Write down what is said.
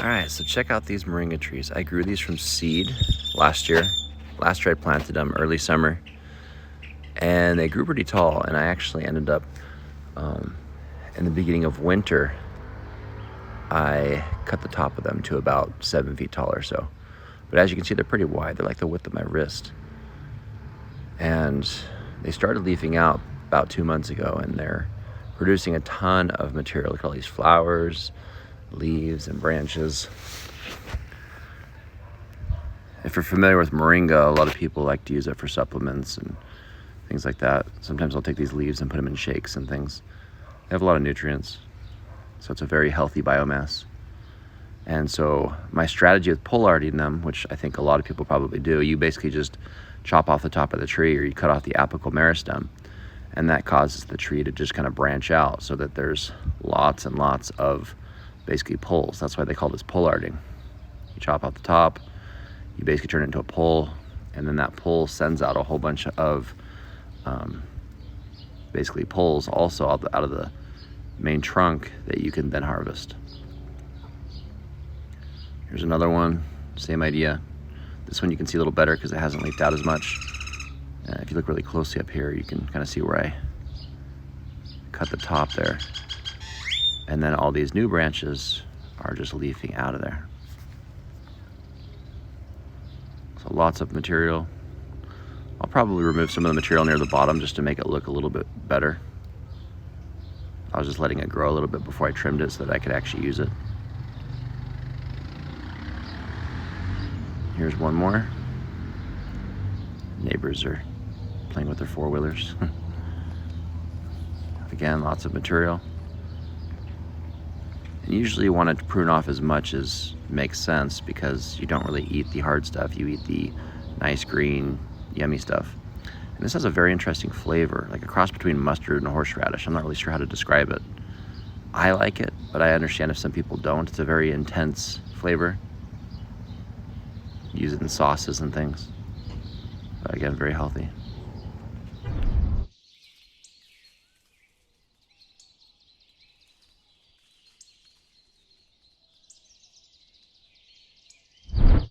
Alright, so check out these moringa trees. I grew these from seed last year. Last year I planted them early summer, and they grew pretty tall, and I actually ended up, in the beginning of winter, I cut the top of them to about 7 feet tall or so. But as you can see, they're pretty wide. They're like the width of my wrist. And they started leafing out about 2 months ago, and they're producing a ton of material. Look at all these flowers, leaves, and branches. If you're familiar with moringa, a lot of people like to use it for supplements and things like that. Sometimes I'll take these leaves and put them in shakes and things. They have a lot of nutrients, so it's a very healthy biomass. And so my strategy with pollarding them, which I think a lot of people probably do, you basically just chop off the top of the tree, or you cut off the apical meristem, and that causes the tree to just kind of branch out so that there's lots and lots of basically poles. That's why they call this pollarding. You chop off the top, you basically turn it into a pole, and then that pole sends out a whole bunch of basically poles also out of the main trunk that you can then harvest. Here's another one, same idea. This one you can see a little better because it hasn't leafed out as much. If you look really closely up here, you can kind of see where I cut the top there. And then all these new branches are just leafing out of there. So lots of material. I'll probably remove some of the material near the bottom just to make it look a little bit better. I was just letting it grow a little bit before I trimmed it so that I could actually use it. Here's one more. Neighbors are playing with their four-wheelers. Again, lots of material. And usually you want to prune off as much as makes sense because you don't really eat the hard stuff. You eat the nice green, yummy stuff. And this has a very interesting flavor, like a cross between mustard and horseradish. I'm not really sure how to describe it. I like it, but I understand if some people don't. It's a very intense flavor. Use it in sauces and things. But again, very healthy.